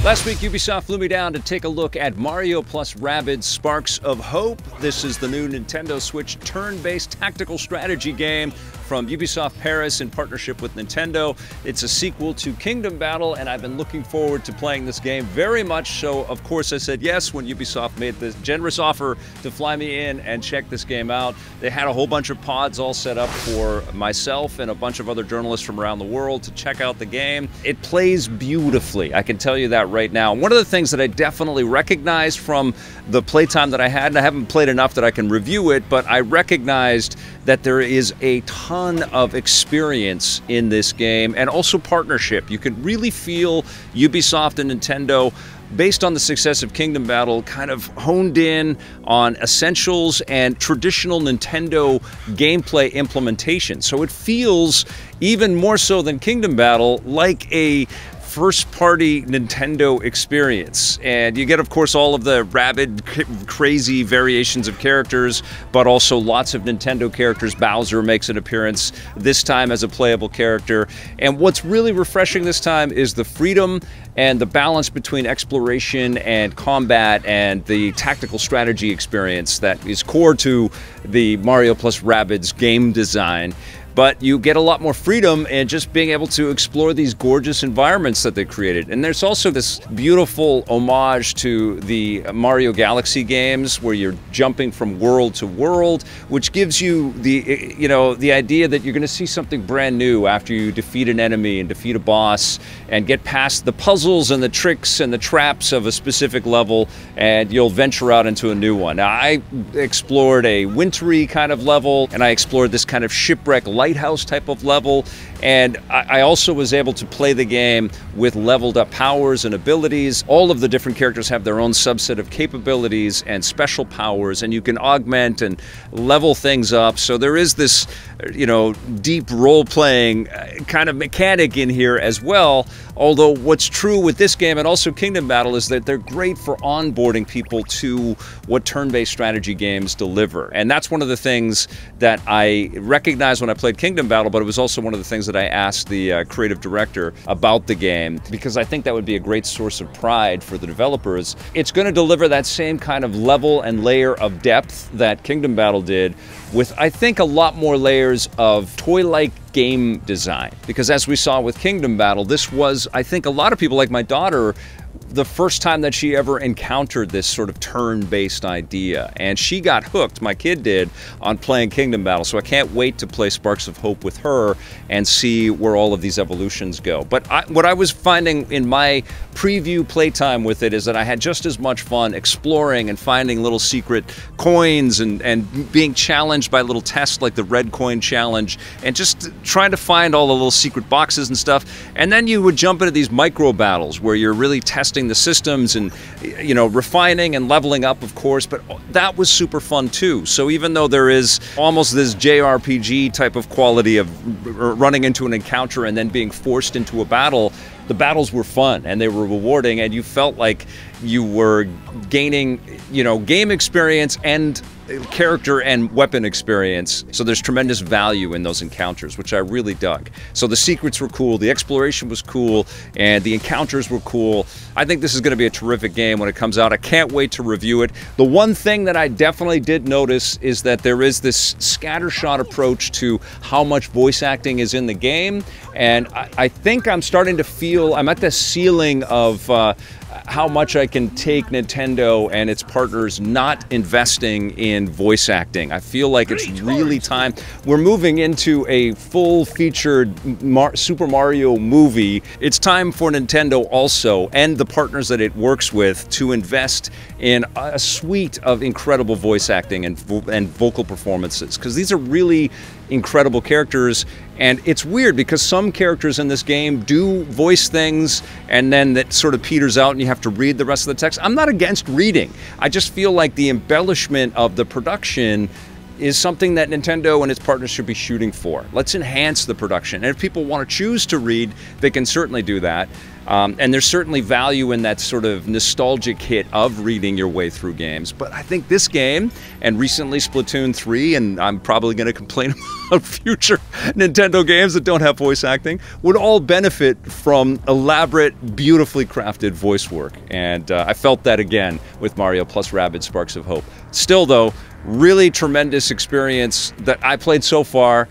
Last week, Ubisoft flew me down to take a look at Mario plus Rabbids Sparks of Hope. This is the new Nintendo Switch turn-based tactical strategy game from Ubisoft Paris in partnership with Nintendo. It's a sequel to Kingdom Battle, and I've been looking forward to playing this game very much. So, of course, I said yes when Ubisoft made this generous offer to fly me in and check this game out. They had a whole bunch of pods all set up for myself and a bunch of other journalists from around the world to check out the game. It plays beautifully, I can tell you that right now. One of the things that I definitely recognized from the playtime that I had, and I haven't played enough that I can review it, but I recognized that there is a ton of experience in this game and also partnership. You can really feel Ubisoft and Nintendo, based on the success of Kingdom Battle, kind of honed in on essentials and traditional Nintendo gameplay implementation. So it feels, even more so than Kingdom Battle, like a first-party Nintendo experience. And you get, of course, all of the rabid, crazy variations of characters, but also lots of Nintendo characters. Bowser makes an appearance, this time as a playable character. And what's really refreshing this time is the freedom and the balance between exploration and combat and the tactical strategy experience that is core to the Mario plus Rabbids game design. But you get a lot more freedom in just being able to explore these gorgeous environments that they created. And there's also this beautiful homage to the Mario Galaxy games where you're jumping from world to world, which gives you the, the idea that you're going to see something brand new after you defeat an enemy and defeat a boss and get past the puzzles and the tricks and the traps of a specific level, and you'll venture out into a new one. Now, I explored a wintry kind of level, and I explored this kind of shipwreck lighthouse type of level, and I also was able to play the game with leveled up powers and abilities. All of the different characters have their own subset of capabilities and special powers, and you can augment and level things up. So there is this, deep role-playing kind of mechanic in here as well. Although what's true with this game and also Kingdom Battle is that they're great for onboarding people to what turn-based strategy games deliver. And that's one of the things that I recognized when I played Kingdom Battle, but it was also one of the things that I asked the creative director about the game, because I think that would be a great source of pride for the developers. It's going to deliver that same kind of level and layer of depth that Kingdom Battle did, with, I think, a lot more layers of toy-like game design. Because as we saw with Kingdom Battle, this was, I think, a lot of people, like my daughter, the first time that she ever encountered this sort of turn-based idea. And she got hooked, my kid did, on playing Kingdom Battle. So I can't wait to play Sparks of Hope with her and see where all of these evolutions go. But what I was finding in my preview playtime with it is that I had just as much fun exploring and finding little secret coins and being challenged by little tests like the red coin challenge, and just trying to find all the little secret boxes and stuff. And then you would jump into these micro battles where you're really testing the systems and, refining and leveling up, of course, but that was super fun too. So even though there is almost this JRPG type of quality of running into an encounter and then being forced into a battle, the battles were fun and they were rewarding, and you felt like you were gaining, game experience and character and weapon experience. So there's tremendous value in those encounters, which I really dug. So the secrets were cool, the exploration was cool, and the encounters were cool. I think this is going to be a terrific game when it comes out. I can't wait to review it. The one thing that I definitely did notice is that there is this scattershot approach to how much voice acting is in the game, and I think I'm starting to feel I'm at the ceiling of how much I can take Nintendo and its partners not investing in voice acting. I feel like it's really time. We're moving into a full-featured Super Mario movie. It's time for Nintendo also, and the partners that it works with, to invest in a suite of incredible voice acting and vocal performances, because these are really incredible characters. And it's weird because some characters in this game do voice things and then that sort of peters out and you have to read the rest of the text. I'm not against reading. I just feel like the embellishment of the production is something that Nintendo and its partners should be shooting for. Let's enhance the production. And if people want to choose to read, they can certainly do that. And there's certainly value in that sort of nostalgic hit of reading your way through games. But I think this game, and recently Splatoon 3, and I'm probably going to complain about future Nintendo games that don't have voice acting, would all benefit from elaborate, beautifully crafted voice work. And I felt that again with Mario plus Rabbids Sparks of Hope. Still though, really tremendous experience that I played so far.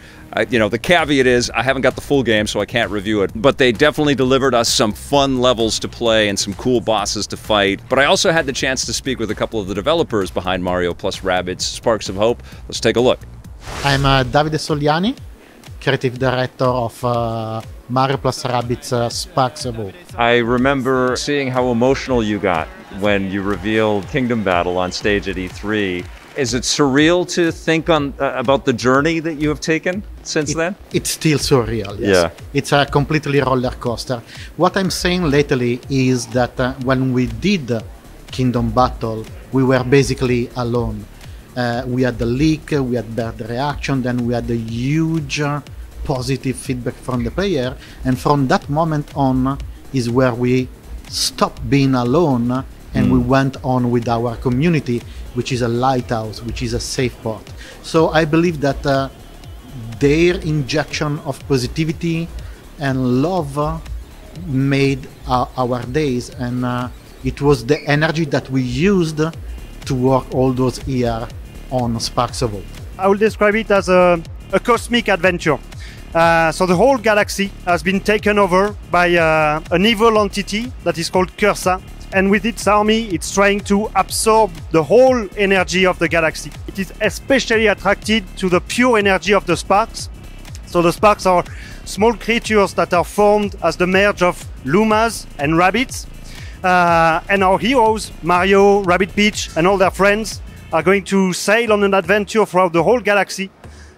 You know, the caveat is I haven't got the full game, so I can't review it, but they definitely delivered us some fun levels to play and some cool bosses to fight. But I also had the chance to speak with a couple of the developers behind Mario plus Rabbids Sparks of Hope. Let's take a look. I'm Davide Soliani, creative director of Mario plus Rabbids Sparks of Hope. I remember seeing how emotional you got when you revealed Kingdom Battle on stage at E3. Is it surreal to think about the journey that you have taken since then? It's still surreal, yes. Yeah. It's a completely roller coaster. What I'm saying lately is that when we did Kingdom Battle, we were basically alone. We had the leak, we had bad reaction, then we had a huge positive feedback from the player, and from that moment on is where we stopped being alone and we went on with our community, which is a lighthouse, which is a safe port. So I believe that their injection of positivity and love made our days, and it was the energy that we used to work all those years on Sparks of Hope. I will describe it as a cosmic adventure. So the whole galaxy has been taken over by an evil entity that is called Cursa. And with its army, it's trying to absorb the whole energy of the galaxy. It is especially attracted to the pure energy of the sparks. So the sparks are small creatures that are formed as the merge of Lumas and Rabbids. And our heroes, Mario, Rabbid Peach, and all their friends, are going to sail on an adventure throughout the whole galaxy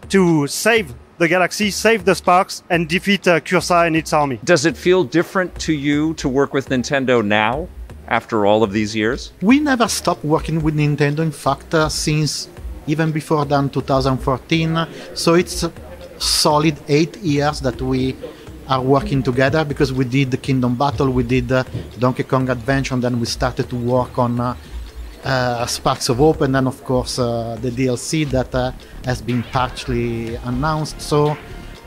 to save the galaxy, save the sparks, and defeat Cursa and its army. Does it feel different to you to work with Nintendo now, after all of these years? We never stopped working with Nintendo, in fact, since even before than 2014. So it's a solid 8 years that we are working together, because we did the Kingdom Battle, we did Donkey Kong Adventure, and then we started to work on Sparks of Hope, and then of course the DLC that has been partially announced. So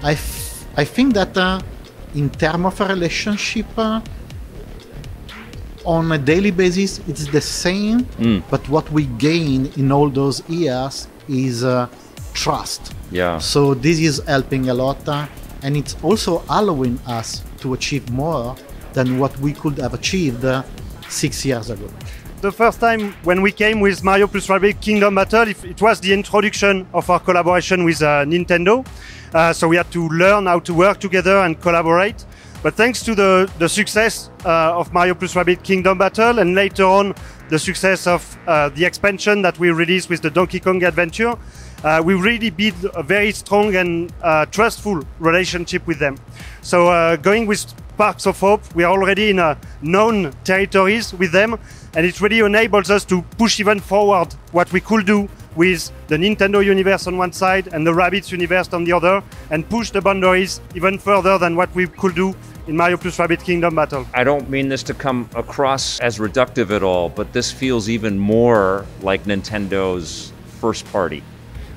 I think that in terms of a relationship, on a daily basis it's the same, but what we gain in all those years is trust. Yeah. So this is helping a lot, and it's also allowing us to achieve more than what we could have achieved 6 years ago. The first time when we came with Mario plus Rabbids Kingdom Battle, it was the introduction of our collaboration with Nintendo. So we had to learn how to work together and collaborate. But thanks to the success of Mario plus Rabbids Kingdom Battle, and later on the success of the expansion that we released with the Donkey Kong Adventure, we really built a very strong and trustful relationship with them. So going with Sparks of Hope, we are already in known territories with them, and it really enables us to push even forward what we could do with the Nintendo universe on one side and the Rabbids universe on the other, and push the boundaries even further than what we could do in Mario plus Rabbids Kingdom Battle. I don't mean this to come across as reductive at all, but this feels even more like Nintendo's first party,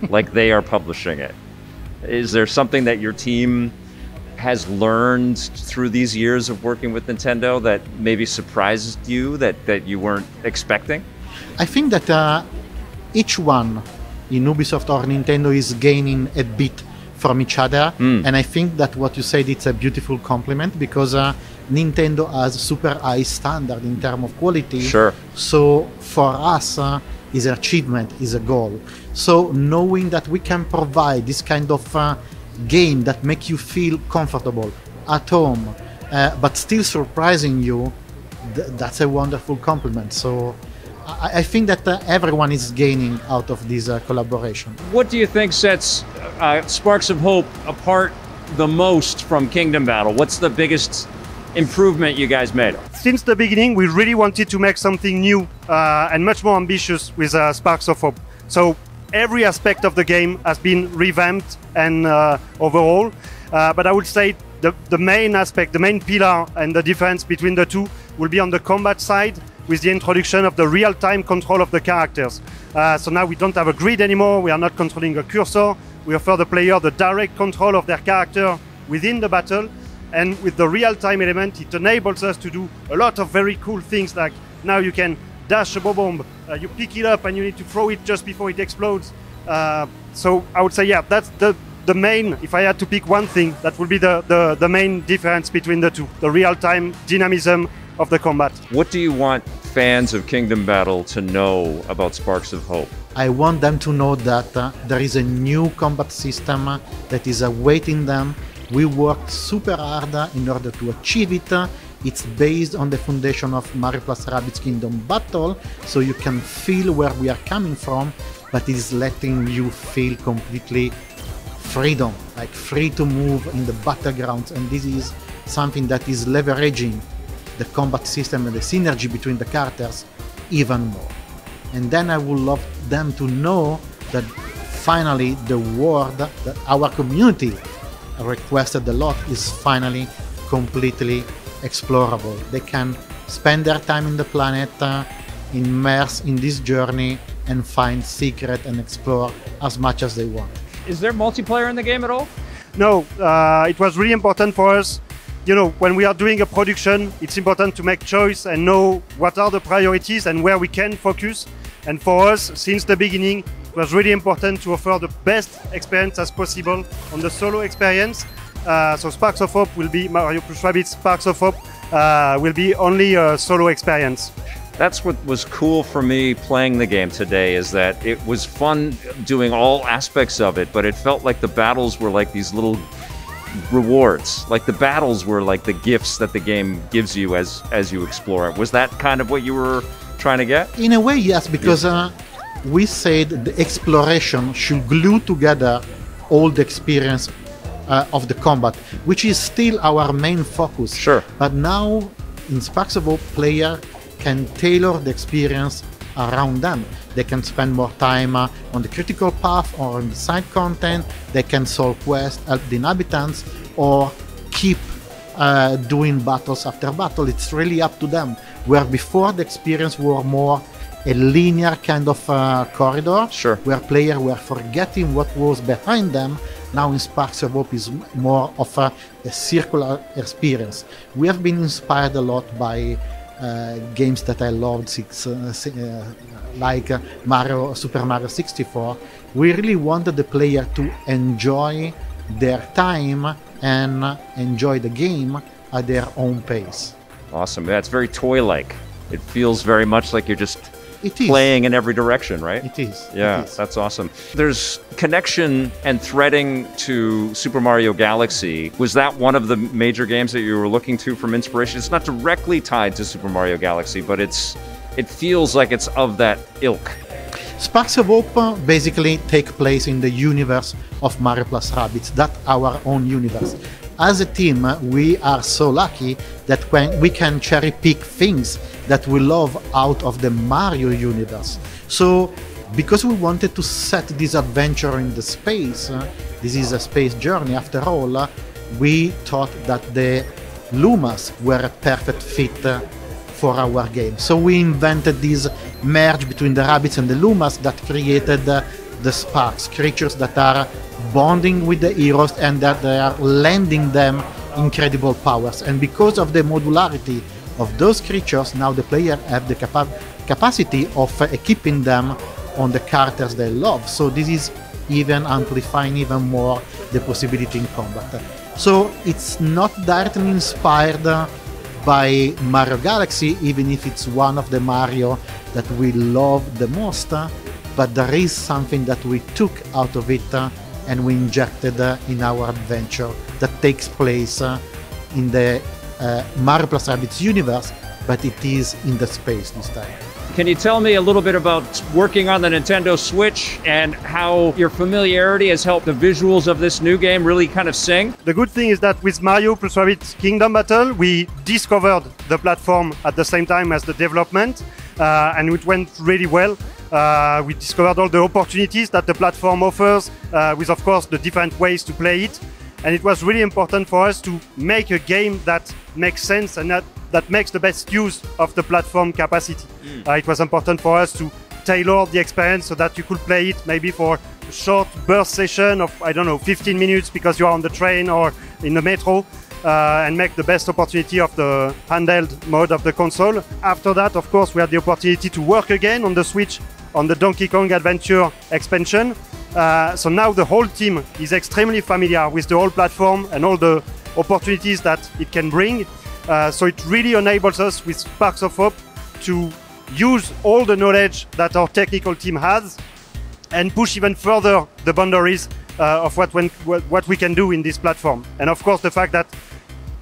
like they are publishing it. Is there something that your team has learned through these years of working with Nintendo that maybe surprised you, that you weren't expecting? I think that each one in Ubisoft or Nintendo is gaining a bit from each other, and I think that what you said, it's a beautiful compliment, because Nintendo has super high standard in terms of quality. Sure. So for us, is an achievement, is a goal. So knowing that we can provide this kind of game that make you feel comfortable at home, but still surprising you, that's a wonderful compliment. So I think that everyone is gaining out of this collaboration. What do you think sets Sparks of Hope apart the most from Kingdom Battle? What's the biggest improvement you guys made? Since the beginning, we really wanted to make something new and much more ambitious with Sparks of Hope. So every aspect of the game has been revamped and overall. But I would say the main aspect, the main pillar and the difference between the two will be on the combat side with the introduction of the real-time control of the characters. So now we don't have a grid anymore, we are not controlling a cursor, we offer the player the direct control of their character within the battle, and with the real-time element it enables us to do a lot of very cool things, like now you can dash a bomb, you pick it up and you need to throw it just before it explodes. So I would say, yeah, that's the main, if I had to pick one thing, that would be the main difference between the two, the real-time dynamism of the combat. What do you want fans of Kingdom Battle to know about Sparks of Hope? I want them to know that there is a new combat system that is awaiting them. We worked super hard in order to achieve it. It's based on the foundation of Mario plus Rabbids Kingdom Battle, so you can feel where we are coming from, but it is letting you feel completely freedom, like free to move in the battlegrounds, and this is something that is leveraging the combat system and the synergy between the characters even more. And then I would love them to know that finally the world that our community requested a lot is finally completely explorable. They can spend their time in the planet, immerse in this journey, and find secret and explore as much as they want. Is there multiplayer in the game at all? No, it was really important for us. You know, when we are doing a production, it's important to make choice and know what are the priorities and where we can focus. And for us, since the beginning, it was really important to offer the best experience as possible on the solo experience. So Sparks of Hope will be Mario plus Rabbids. Sparks of Hope will be only a solo experience. That's what was cool for me playing the game today, is that it was fun doing all aspects of it, but it felt like the battles were like these little rewards. Like the battles were like the gifts that the game gives you as you explore it. Was that kind of what you were trying to get? In a way, yes, because we said the exploration should glue together all the experience of the combat, which is still our main focus. Sure. But now in Sparks of Hope, player can tailor the experience around them. They can spend more time on the critical path or on the side content. They can solve quests, help the inhabitants, or keep doing battles after battle. It's really up to them. Where before the experience were more a linear kind of corridor, sure, where players were forgetting what was behind them, now in Sparks of Hope is more of a circular experience. We have been inspired a lot by games that I loved, like Super Mario 64. We really wanted the player to enjoy their time and enjoy the game at their own pace. Awesome. Yeah, it's very toy-like. It feels very much like you're just It is. playing in every direction, right? It is. Yeah, it is. that's awesome. There's connection and threading to Super Mario Galaxy. Was that one of the major games that you were looking to from inspiration? It's not directly tied to Super Mario Galaxy, but it feels like it's of that ilk. Sparks of Hope basically take place in the universe of Mario plus Rabbids, that's our own universe. As a team, we are so lucky that when we can cherry pick things that we love out of the Mario universe. So, because we wanted to set this adventure in the space, this is a space journey after all, we thought that the Lumas were a perfect fit for our game. So we invented this merge between the Rabbids and the Lumas that created the Sparks, creatures that are bonding with the heroes and that they are lending them incredible powers. And because of the modularity of those creatures, now the player have the capacity of equipping them on the characters they love. So this is even amplifying even more the possibility in combat. So it's not directly inspired by Mario Galaxy, even if it's one of the Mario that we love the most, but there is something that we took out of it and we injected in our adventure that takes place in the Mario plus Rabbids universe, but it is in the space this time. Can you tell me a little bit about working on the Nintendo Switch and how your familiarity has helped the visuals of this new game really kind of sing? The good thing is that with Mario plus Rabbids Kingdom Battle, we discovered the platform at the same time as the development. and it went really well. We discovered all the opportunities that the platform offers, with of course the different ways to play it. And it was really important for us to make a game that makes sense and that makes the best use of the platform capacity. It was important for us to tailor the experience so that you could play it maybe for a short burst session of, I don't know, 15 minutes because you are on the train or in the metro, and make the best opportunity of the handheld mode of the console. After that, of course, we had the opportunity to work again on the Switch on the Donkey Kong Adventure expansion. So now the whole team is extremely familiar with the whole platform and all the opportunities that it can bring. So it really enables us with Sparks of Hope to use all the knowledge that our technical team has and push even further the boundaries of what we can do in this platform. And of course, the fact that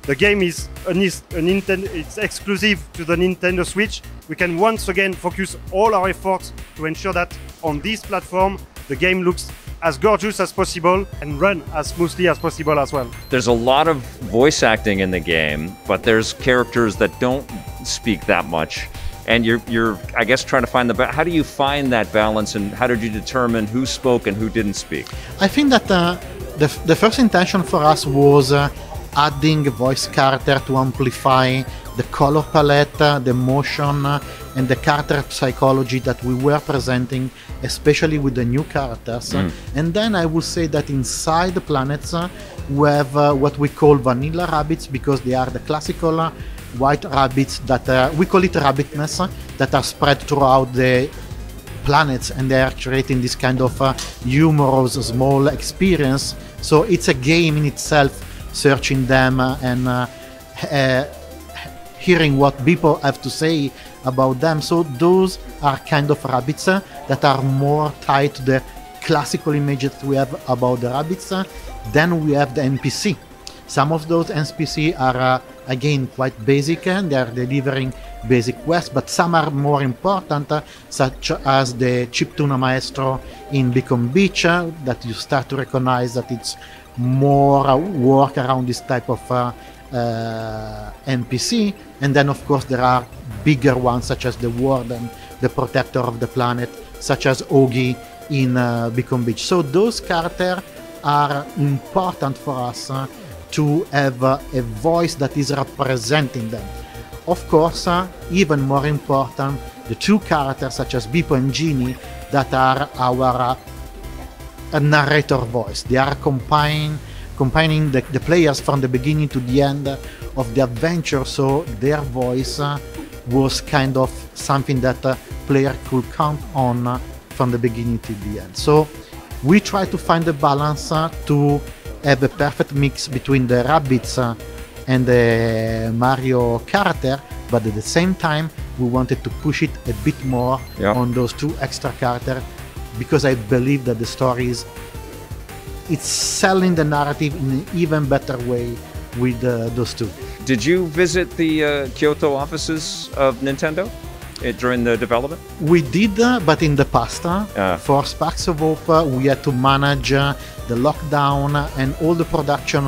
the game is it's exclusive to the Nintendo Switch, we can once again focus all our efforts to ensure that on this platform, the game looks as gorgeous as possible and run as smoothly as possible as well. There's a lot of voice acting in the game, but there's characters that don't speak that much. And you're I guess, trying to find how do you find that balance, and how did you determine who spoke and who didn't speak? I think that the first intention for us was adding a voice character to amplify the color palette, the motion, and the character psychology that we were presenting, especially with the new characters. And then I would say that inside the planets we have what we call vanilla rabbits, because they are the classical white rabbits that we call it rabbitness, that are spread throughout the planets, and they are creating this kind of humorous small experience. So it's a game in itself, searching them and hearing what people have to say about them. So those are kind of rabbits that are more tied to the classical image that we have about the rabbits. Then we have the NPC. Some of those NPC are again quite basic, and they are delivering basic quests, but some are more important, such as the chiptune maestro in Beacon Beach, that you start to recognize that it's more work around this type of NPC. And then of course there are bigger ones, such as the Warden, the protector of the planet, such as Ogie in Beacon Beach. So those characters are important for us to have a voice that is representing them. Of course, even more important, the two characters such as Beepo and Genie, that are our narrator voice. They are combining the players from the beginning to the end of the adventure, so their voice was kind of something that a player could count on from the beginning to the end. So we try to find a balance to have a perfect mix between the rabbits and the Mario character, but at the same time we wanted to push it a bit more on those two extra characters, because I believe that the story it's selling the narrative in an even better way with those two. Did you visit the Kyoto offices of Nintendo during the development? We did, but in the past. For Sparks of Hope, we had to manage the lockdown and all the production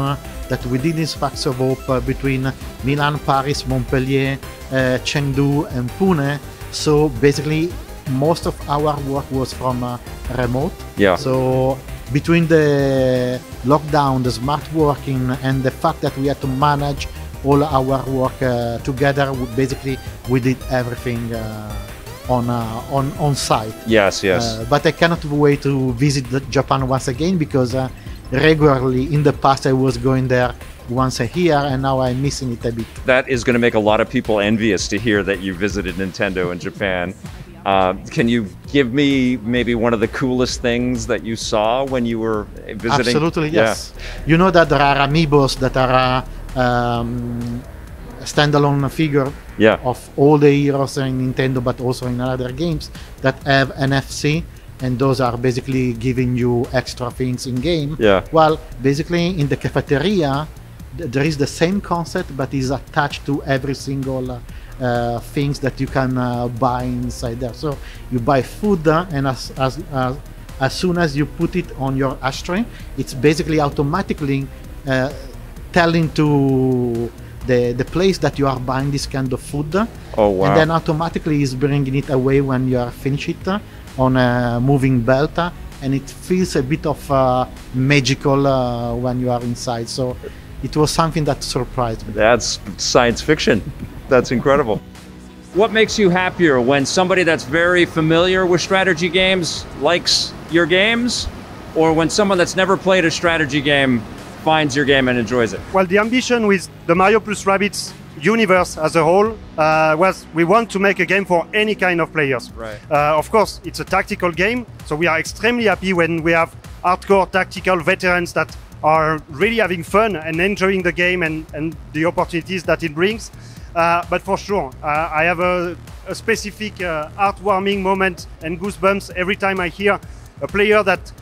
that we did in Sparks of Hope between Milan, Paris, Montpellier, Chengdu and Pune. So basically most of our work was from remote. So between the lockdown, the smart working, and the fact that we had to manage all our work together, we did everything on site. Yes. But I cannot wait to visit Japan once again, because regularly in the past I was going there once a year, and now I'm missing it a bit. That is going to make a lot of people envious to hear that you visited Nintendo in Japan. Can you give me maybe one of the coolest things that you saw when you were visiting? Absolutely, yes. You know that there are amiibos that are standalone figure of all the heroes in Nintendo, but also in other games that have NFC, and those are basically giving you extra things in game. Well, basically in the cafeteria there is the same concept, but is attached to every single things that you can buy inside there. So you buy food, and as soon as you put it on your ashtray, it's basically automatically telling to the place that you are buying this kind of food. Oh, wow. And then automatically is bringing it away when you are finished it on a moving belt, and it feels a bit of magical when you are inside. So it was something that surprised me. That's science fiction. That's incredible. What makes you happier, when somebody that's very familiar with strategy games likes your games, or when someone that's never played a strategy game finds your game and enjoys it? Well, the ambition with the Mario plus Rabbids universe as a whole was we want to make a game for any kind of players. Right. Of course, it's a tactical game, so we are extremely happy when we have hardcore tactical veterans that are really having fun and enjoying the game and the opportunities that it brings. But for sure, I have a specific heartwarming moment and goosebumps every time I hear a player that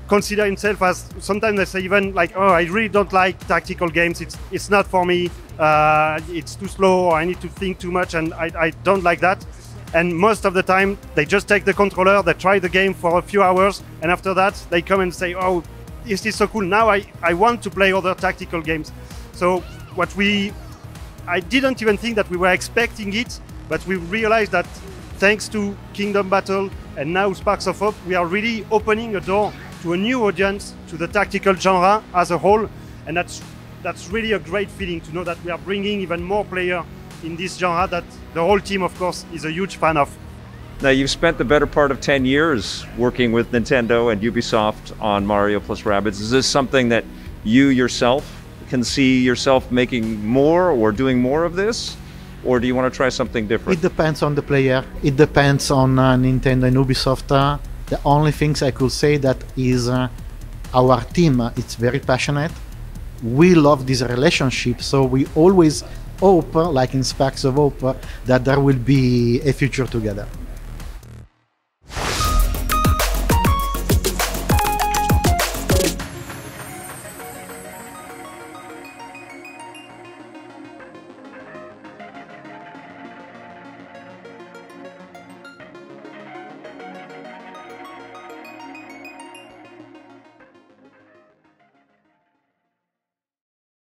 consider himself as, sometimes they say even like, oh, I really don't like tactical games, it's not for me, it's too slow, or I need to think too much, and I don't like that. And most of the time they just take the controller, they try the game for a few hours, and after that they come and say, oh, this is so cool, now I want to play other tactical games. So I didn't even think that we were expecting it, but we realized that thanks to Kingdom Battle and now Sparks of Hope, we are really opening a door to a new audience, to the tactical genre as a whole, and that's really a great feeling to know that we are bringing even more players in this genre that the whole team, of course, is a huge fan of. Now, you've spent the better part of 10 years working with Nintendo and Ubisoft on Mario plus Rabbids. Is this something that you yourself can see yourself making more or doing more of this? Or do you want to try something different? It depends on the player. It depends on Nintendo and Ubisoft. The only things I could say that is our team, it's very passionate. We love this relationship, so we always hope, like in Sparks of Hope, that there will be a future together.